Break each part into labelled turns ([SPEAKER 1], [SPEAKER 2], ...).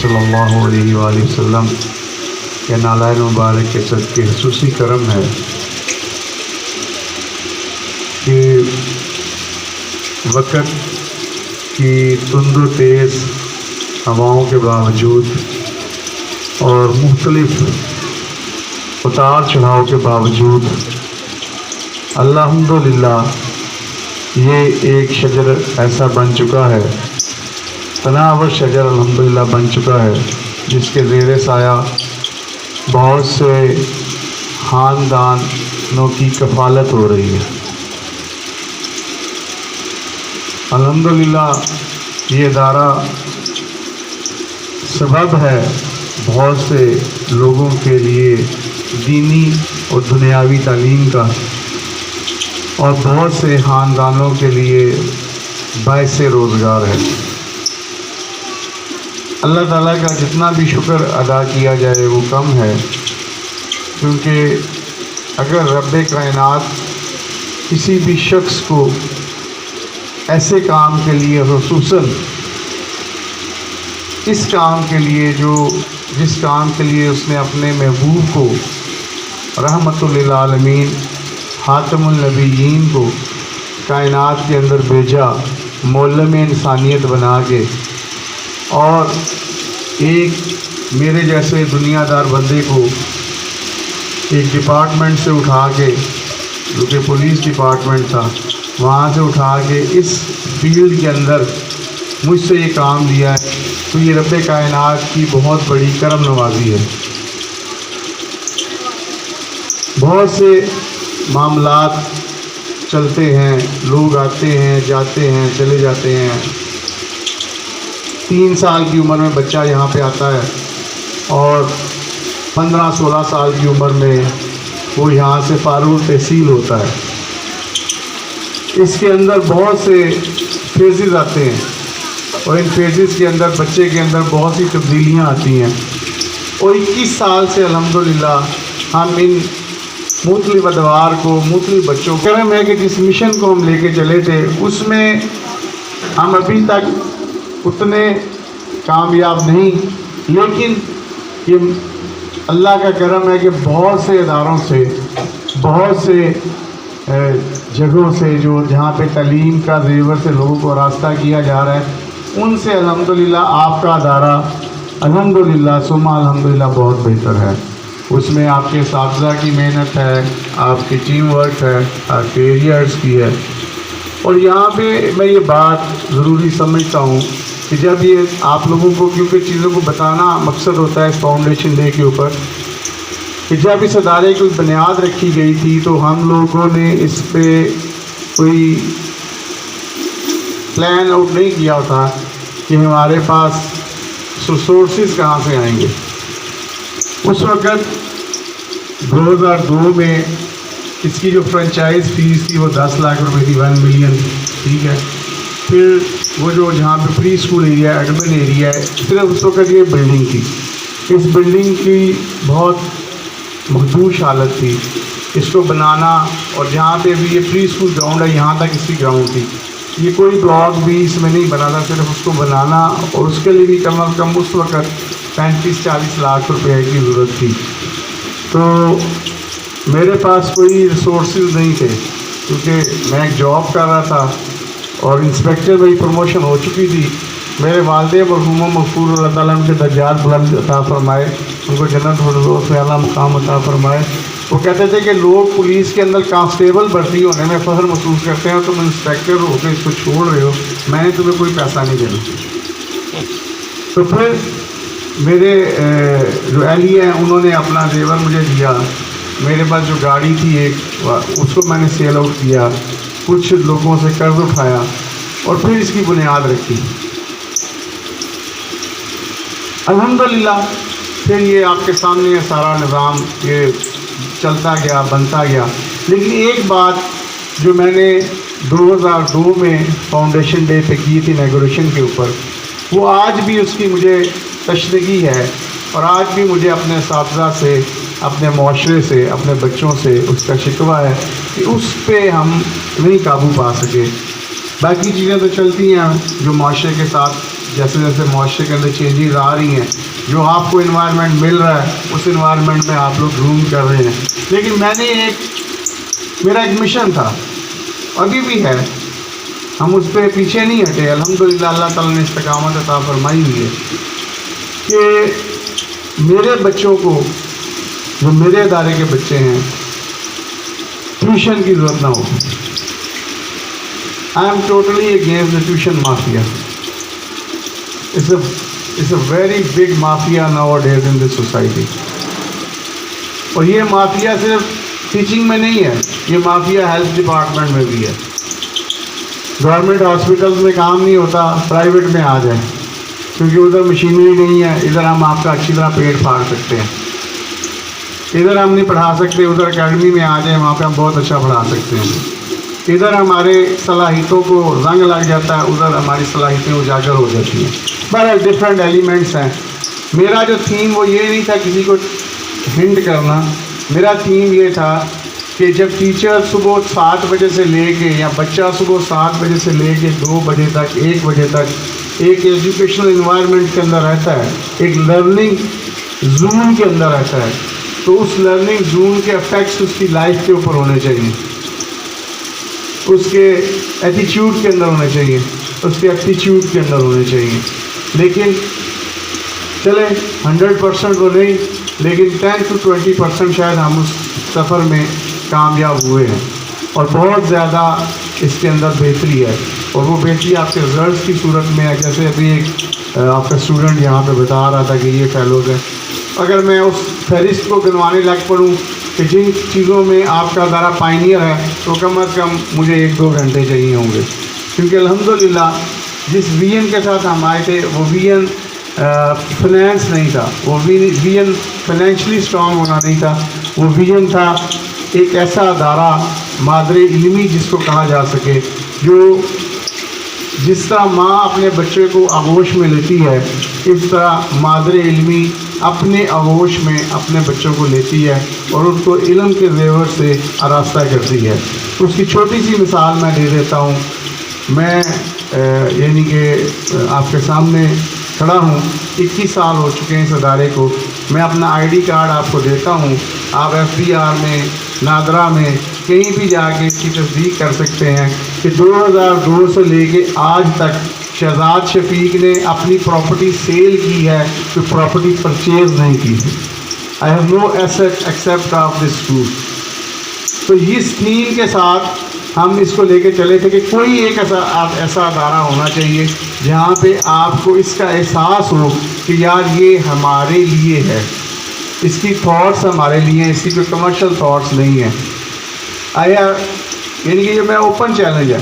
[SPEAKER 1] صلی اللہ علیہ وآلہ وسلم کے نالائن مبارک کے صدقے خصوصی کرم ہے کہ وقت کی تند و تیز ہواؤں کے باوجود اور مختلف اتار چڑھاؤ کے باوجود الحمدللہ یہ ایک شجر ایسا بن چکا ہے، تناور شجر الحمدللہ بن چکا ہے، جس کے زیر سایہ بہت سے خاندانوں کی کفالت ہو رہی ہے۔ الحمدللہ یہ ادارہ سبب ہے بہت سے لوگوں کے لیے دینی اور دنیاوی تعلیم کا، اور بہت سے خاندانوں کے لیے باعث روزگار ہے۔ اللہ تعالیٰ کا جتنا بھی شکر ادا کیا جائے وہ کم ہے، کیونکہ اگر رب کائنات کسی بھی شخص کو ایسے کام کے لیے، خصوصاً اس کام کے لیے جس کام کے لیے اس نے اپنے محبوب کو رحمت للعالمین خاتم النبیین کو کائنات کے اندر بھیجا، معلم انسانیت بنا کے، اور ایک میرے جیسے دنیا دار بندے کو ایک ڈپارٹمنٹ سے اٹھا کے، جو کہ پولیس ڈپارٹمنٹ تھا، وہاں سے اٹھا کے اس فیلڈ کے اندر مجھ سے یہ کام لیا ہے، تو یہ رب کائنات کی بہت بڑی کرم نوازی ہے۔ بہت سے معاملات چلتے ہیں، لوگ آتے ہیں، جاتے ہیں، چلے جاتے ہیں۔ 3 سال کی عمر میں بچہ یہاں پہ آتا ہے اور 15-16 سال کی عمر میں وہ یہاں سے فارغ التحصیل ہوتا ہے۔ اس کے اندر بہت سے فیزز آتے ہیں، اور ان فیزز کے اندر بچے کے اندر بہت سی تبدیلیاں آتی ہیں، اور 21 سال سے الحمدللہ ہم ان مختلف ادوار کو، مختلف بچوں کو، کرم ہے کہ جس مشن کو ہم لے کے چلے تھے اس میں ہم ابھی تک اتنے کامیاب نہیں، لیکن یہ اللہ کا کرم ہے کہ بہت سے اداروں سے، بہت سے جگہوں سے جہاں پہ تعلیم کا زیور سے لوگوں کو راستہ کیا جا رہا ہے، ان سے الحمدللہ آپ کا ادارہ الحمدللہ ثم الحمدللہ بہت بہتر ہے۔ اس میں آپ کے اساتذہ کی محنت ہے، آپ کی ٹیم ورک ہے، آپ کے ایریاز کی ہے، اور یہاں پہ میں یہ بات ضروری سمجھتا ہوں کہ جب یہ آپ لوگوں کو، کیونکہ چیزوں کو بتانا مقصد ہوتا ہے اس فاؤنڈیشن ڈے کے اوپر، کہ جب اس ادارے کی بنیاد رکھی گئی تھی تو ہم لوگوں نے اس پہ کوئی پلان آؤٹ نہیں کیا تھا کہ ہمارے پاس ریسورسز کہاں سے آئیں گے۔ اس وقت 2002 میں اس کی جو فرنچائز فیس تھی وہ 10 لاکھ روپے تھی، 1 ملین، ٹھیک ہے۔ پھر وہ جہاں پہ پری اسکول ایریا ہے، ایڈمن ایریا ہے، صرف اس وقت یہ بلڈنگ تھی۔ اس بلڈنگ کی بہت مخدوش حالت تھی، اس کو بنانا، اور جہاں پہ بھی یہ پری اسکول گراؤنڈ ہے یہاں تک اس کی گراؤنڈ تھی، یہ کوئی بلاک بھی اس میں نہیں بنا تھا، صرف اس کو بنانا، اور اس کے لیے بھی کم از کم اس وقت 35-40 لاکھ روپے کی ضرورت تھی۔ تو میرے پاس کوئی ریسورسز نہیں تھے، کیونکہ میں ایک جاب کر رہا تھا اور انسپیکٹر میں پروموشن ہو چکی تھی۔ میرے والد مرحوم مغفور اللہ تعالیٰ ان کے درجات بلند عطا فرمائے، ان کو جنت الفردوس میں اعلیٰ مقام عطا فرمائے۔ وہ کہتے تھے کہ لوگ پولیس کے اندر کانسٹیبل بھرتی ہونے میں فخر محسوس کرتے ہیں، تم انسپیکٹر ہو کے اس کو چھوڑ رہے ہو، میں نے تمہیں کوئی پیسہ نہیں دینا۔ تو پھر میرے جو اہلیہ ہیں انہوں نے اپنا زیور مجھے دیا، میرے پاس جو گاڑی تھی ایک، اس کو میں نے سیل آؤٹ کیا، کچھ لوگوں سے قرض اٹھایا، اور پھر اس کی بنیاد رکھی۔ الحمدللہ پھر یہ آپ کے سامنے سارا نظام یہ چلتا گیا، بنتا گیا۔ لیکن ایک بات جو میں نے 2002 میں فاؤنڈیشن ڈے پہ کی تھی اناگوریشن کے اوپر، وہ آج بھی اس کی مجھے تشنگی ہے، اور آج بھی مجھے اپنے اساتذہ سے، اپنے معاشرے سے، اپنے بچوں سے اس کا شکوہ ہے کہ اس پہ ہم نہیں قابو پا سکے۔ باقی چیزیں تو چلتی ہیں جو معاشرے کے ساتھ جیسے جیسے معاشرے کے اندر چینجز آ رہی ہیں، جو آپ کو انوائرمنٹ مل رہا ہے اس انوائرمنٹ میں آپ لوگ گروم کر رہے ہیں. لیکن میں نے میرا ایک مشن تھا، ابھی بھی ہے، ہم اس پہ پیچھے نہیں ہٹے. الحمدللہ اللہ تعالیٰ نے استقامت عطا فرمائی ہوئی ہے کہ میرے بچوں کو، جو میرے ادارے کے بچے ہیں، ٹیوشن کی ضرورت نہ ہو. I am totally against the tuition mafia. It's a very big mafia nowadays in this society. اور یہ مافیا صرف ٹیچنگ میں نہیں ہے، یہ مافیا ہیلتھ ڈپارٹمنٹ میں بھی ہے. گورنمنٹ ہاسپٹلس میں کام نہیں ہوتا، پرائیویٹ میں آ جائیں، کیونکہ ادھر مشینری نہیں ہے، ادھر ہم آپ کا اچھی طرح پیٹ پھاڑ سکتے ہیں. ادھر ہم نہیں پڑھا سکتے، ادھر اکیڈمی میں آ جائیں، وہاں پہ ہم بہت اچھا پڑھا سکتے ہیں. ادھر ہمارے صلاحیتوں کو رنگ لگ جاتا ہے، ادھر ہماری صلاحیتیں اجاگر ہو جاتی ہیں. بہرحال ڈفرینٹ ایلیمنٹس ہیں. میرا جو تھیم وہ یہ نہیں تھا کسی کو ہنٹ کرنا، میرا تھیم یہ تھا کہ جب ٹیچر صبح 7 بجے سے لے کے، یا بچہ صبح 7 بجے سے لے کے 2 بجے تک، 1 بجے تک ایک ایجوکیشنل انوائرمنٹ کے اندر رہتا ہے، ایک لرننگ زون کے اندر رہتا ہے، تو اس لرننگ زون کے افیکٹس اس کی لائف کے اوپر ہونے چاہیے، اس کے ایٹیچیوڈ کے اندر ہونے چاہیے، اس کے ایپٹیچیوڈ کے اندر ہونے چاہیے. لیکن چلے 100% وہ نہیں، لیکن 10 to 20% شاید ہم اس سفر میں کامیاب ہوئے ہیں، اور بہت زیادہ اس کے اندر بہتری ہے. اور وہ بہتری آپ کے رزلٹس کی صورت میں ہے. جیسے ابھی ایک آپ کا اسٹوڈنٹ یہاں پہ بتا رہا تھا کہ یہ فیلوز ہیں. اگر میں اس فہرست کو گنوانے لگ پڑوں کہ جن چیزوں میں آپ کا ادارہ پائنیئر ہے، تو کم از کم مجھے 1-2 گھنٹے چاہیے ہوں گے. کیونکہ الحمدللہ جس ویژن کے ساتھ ہم آئے تھے، وہ ویژن فنانس نہیں تھا، وہ ویژن فائنینشلی اسٹرانگ ہونا نہیں تھا. وہ ویژن تھا ایک ایسا ادارہ مادر علمی جس کو کہا جا سکے، جو جس طرح ماں اپنے بچے کو آغوش میں لیتی ہے، اس طرح مادر علمی اپنے آغوش میں اپنے بچوں کو لیتی ہے اور اس کو علم کے زیور سے آراستہ کرتی ہے. اس کی چھوٹی سی مثال میں دے دیتا ہوں. میں یعنی کہ آپ کے سامنے کھڑا ہوں، 21 سال ہو چکے ہیں اس ادارے کو. میں اپنا ID کارڈ آپ کو دیتا ہوں، آپ FBR میں، نادرا میں، کہیں بھی جا کے اس کی تصدیق کر سکتے ہیں کہ 2002 سے لے کے آج تک شہزاد شفیق نے اپنی پراپرٹی سیل کی ہے، کوئی پراپرٹی پرچیز نہیں کی ہے. I have no asset except of this school. تو اس تھیم کے ساتھ ہم اس کو لے کے چلے تھے کہ کوئی ایک ایسا ادارہ ہونا چاہیے جہاں پہ آپ کو اس کا احساس ہو کہ یار یہ ہمارے لیے ہے، اس کی تھاٹس ہمارے لیے ہیں، اس کی کوئی کمرشل تھاٹس نہیں ہیں. آیا یعنی کہ یہ میرا اوپن چیلنج ہے،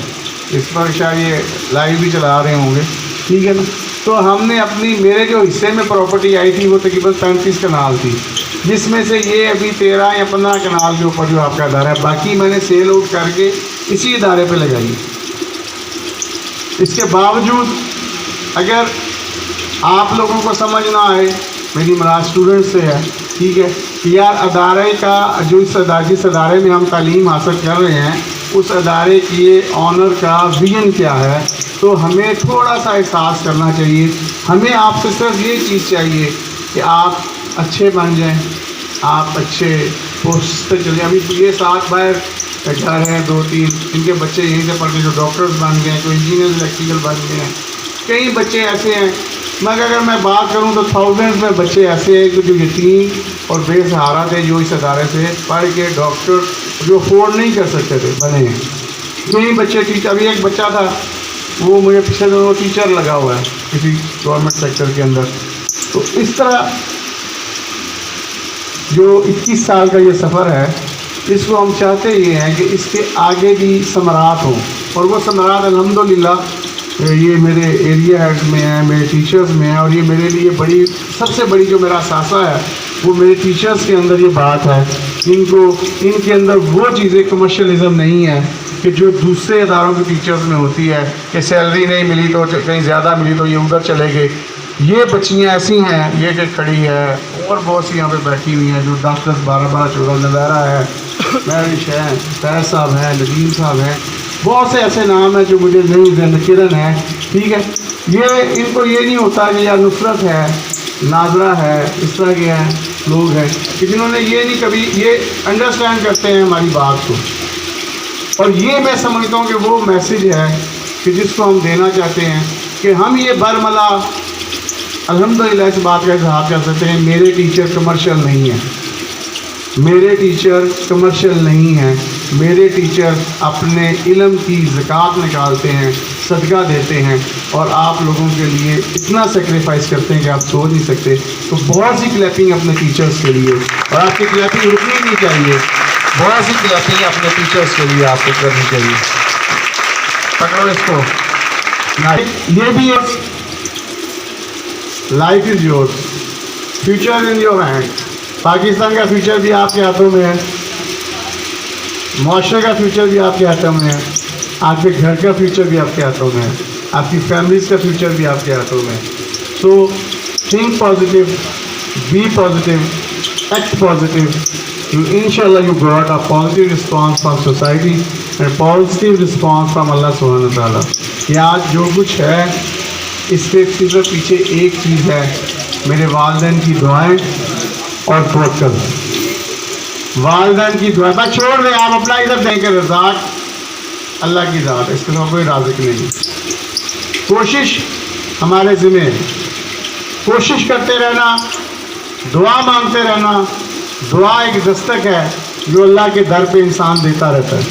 [SPEAKER 1] اس پر شاید یہ لائیو بھی چلا رہے ہوں گے، ٹھیک ہے نا. تو ہم نے میرے جو حصے میں پراپرٹی آئی تھی وہ تقریباً 35 کنال تھی، جس میں سے یہ ابھی 13 یا 15 کنال کے اوپر جو آپ کا ادارہ ہے، باقی میں نے سیل آؤٹ کر کے اسی ادارے پہ لگائی. اس کے باوجود اگر آپ لوگوں کو سمجھ نہ آئے، میری مراد اسٹوڈنٹ سے ہے، ٹھیک ہے، کہ یار ادارے کا جو جس ادارے میں ہم تعلیم حاصل کر رہے ہیں، اس ادارے کی آنر کا ویژن کیا ہے، تو ہمیں تھوڑا سا احساس کرنا چاہیے. ہمیں آپ سے صرف یہ چیز چاہیے کہ آپ اچھے بن جائیں، آپ اچھے پوسٹ پہ چلیں. ابھی یہ 7 باہر گھر ہیں 2-3، ان کے بچے یہیں سے پڑھ کے جو ڈاکٹرز بن گئے ہیں، کوئی انجینئر الیکٹریکل بن گئے ہیں. کئی بچے ایسے ہیں، مگر اگر میں بات کروں تو تھاؤزنڈز میں بچے ایسے ہیں جو یتیم اور بے سہارا تھے، جو اس ادارے سے پڑھ کے ڈاکٹر جو افورڈ نہیں کر سکتے تھے بنے ہیں. کئی بچے ٹیچر، ابھی ایک بچہ تھا وہ مجھے پچھلے دنوں ٹیچر لگا ہوا ہے کسی گورنمنٹ سیکٹر کے اندر. تو اس طرح جو 21 سال کا یہ سفر ہے، اس کو ہم چاہتے یہ ہیں کہ اس کے آگے بھی ثمرات ہوں، اور وہ ثمرات الحمدللہ یہ میرے ایریا ہیڈ میں ہیں، میرے ٹیچرز میں ہیں. اور یہ میرے لیے سب سے بڑی جو میرا اثاثہ ہے وہ میرے ٹیچرز کے اندر یہ بات ہے. ان کے اندر وہ چیزیں کمرشلزم نہیں ہے کہ جو دوسرے اداروں کے ٹیچرز میں ہوتی ہے کہ سیلری نہیں ملی تو کہیں زیادہ ملی تو یہ ادھر چلے گئے. یہ بچیاں ایسی ہیں، یہ کہ کھڑی ہے، اور بہت سی یہاں پہ بیٹھی ہوئی ہیں جو 10-10 12-12 14 نظارہ ہے، مہرش ہیں، فیض صاحب ہیں، ندیم صاحب ہیں. بہت سے ایسے نام ہیں جو مجھے نہیں ذہن، کرن ہے، ٹھیک ہے، یہ ان کو یہ نہیں ہوتا کہ یا نصرت ہے، ناظرہ ہے، اس طرح کے ہیں لوگ ہیں کہ جنہوں نے یہ نہیں کبھی یہ انڈرسٹینڈ کرتے ہیں ہماری بات کو، اور یہ میں سمجھتا ہوں کہ وہ میسیج ہے کہ جس کو ہم دینا چاہتے ہیں کہ ہم یہ برملا الحمدللہ اس بات کا اظہار کر سکتے ہیں، میرے ٹیچر کمرشل نہیں ہیں، میرے ٹیچر کمرشل نہیں ہیں، میرے ٹیچر اپنے علم کی زکوٰۃ نکالتے ہیں، صدقہ دیتے ہیں، اور آپ لوگوں کے لیے اتنا سیکریفائس کرتے ہیں کہ آپ سوچ نہیں سکتے. تو بہت سی کلیپنگ اپنے ٹیچرز کے لیے، اور آپ کی کلیپنگ رکنی نہیں چاہیے، بہت سی کلیپنگ اپنے ٹیچرز کے لیے آپ کو کرنی چاہیے. پکڑو اس کو. یہ بھی ایک life is yours, future in your hand. Pakistan کا فیوچر بھی آپ کے ہاتھوں میں ہے، معاشرے کا فیوچر بھی آپ کے ہاتھوں میں ہے، آپ کے گھر کا فیوچر بھی آپ کے ہاتھوں میں ہے، آپ کی فیملیز کا فیوچر بھی آپ کے ہاتھوں میں ہے. So think positive, be positive, act positive. انشاءاللہ you got a positive response from society and positive response from اللہ سبحانہ وتعالیٰ. کہ آج جو کچھ ہے اس کے پیچھے ایک چیز ہے، میرے والدین کی دعائیں اور توکل. والدین کی دعائیں بس چھوڑ دیں، آپ اپنا ادھر دیں کہ رزاق اللہ کی ذات ہے، اس کے ساتھ کوئی رازق نہیں. کوشش ہمارے ذمہ، کوشش کرتے رہنا، دعا مانگتے رہنا. دعا ایک دستک ہے جو اللہ کے در پہ انسان دیتا رہتا ہے.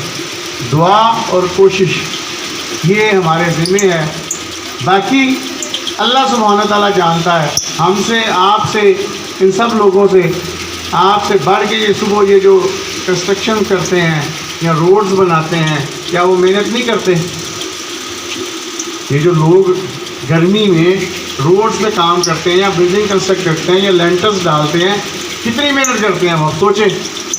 [SPEAKER 1] دعا اور کوشش یہ ہمارے ذمہ ہے. باقی اللہ سبحانہ تعالیٰ جانتا ہے. ہم سے، آپ سے، ان سب لوگوں سے، آپ سے بڑھ کے یہ صبح یہ جو کنسٹرکشن کرتے ہیں یا روڈز بناتے ہیں، کیا وہ محنت نہیں کرتے؟ یہ جو لوگ گرمی میں روڈز پہ کام کرتے ہیں یا بلڈنگ کنسٹرکٹ کرتے ہیں یا لینٹرز ڈالتے ہیں، کتنی محنت کرتے ہیں وہ؟ سوچیں،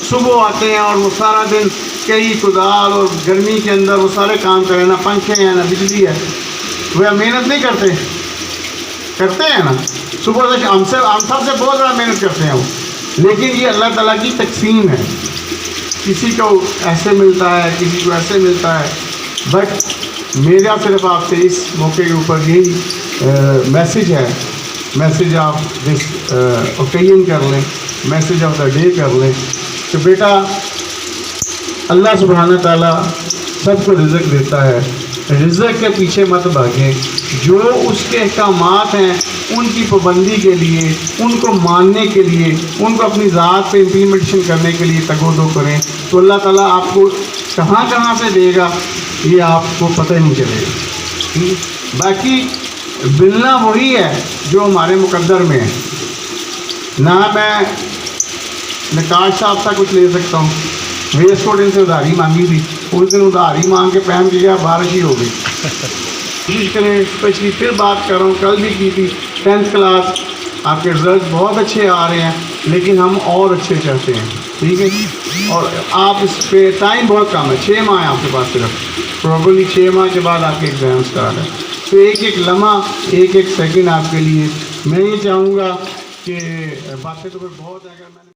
[SPEAKER 1] صبح آتے ہیں اور وہ سارا دن کئی کدال اور گرمی کے اندر وہ سارے کام کریں، نہ پنکھے ہیں نہ بجلی ہے. وہ محنت نہیں کرتے؟ کرتے ہیں نا. صبح سے ہم سب سے بہت زیادہ محنت کرتے ہیں وہ. لیکن یہ اللہ تعالیٰ کی تقسیم ہے، کسی کو ایسے ملتا ہے، کسی کو ایسے ملتا ہے. بٹ میرا صرف آپ سے اس موقع کے اوپر یہی میسیج ہے، میسیج آف دس اوکیزن کر لیں، میسیج آف دا ڈے کر لیں کہ بیٹا اللہ سبحانہ تعالیٰ سب کو رزق دیتا ہے، رزق کے پیچھے مت بھاگیں. جو اس کے احکامات ہیں ان کی پابندی کے لیے، ان کو ماننے کے لیے، ان کو اپنی ذات پہ امپلیمنٹیشن کرنے کے لیے تگ و دو کریں، تو اللہ تعالیٰ آپ کو کہاں کہاں سے دے گا یہ آپ کو پتہ نہیں چلے گا. باقی ملنا وہی ہے جو ہمارے مقدر میں ہے. نہ میں نقاش صاحب سے کچھ لے سکتا ہوں، ویسٹ کوٹ ان سے ادھاری مانگی تھی، اس دن ادھاری مانگ کے پہن کے گیا، بارش ہی ہو گئی. کوشش کریں، اسپیشلی پھر بات کر رہا ہوں، کل بھی کی تھی، 10th کلاس آپ کے رزلٹ بہت اچھے آ رہے ہیں، لیکن ہم اور اچھے چاہتے ہیں، ٹھیک ہے. اور آپ اس پہ ٹائم بہت کم ہے، 6 ماہ ہے آپ کے پاس، صرف پروبلی 6 ماہ کے بعد آپ کے ایگزام اسٹارٹ ہے. تو ایک ایک لمحہ، ایک ایک سیکنڈ آپ کے لیے. میں یہ چاہوں گا کہ باتیں تو پھر بہت ہے، اگر میں نے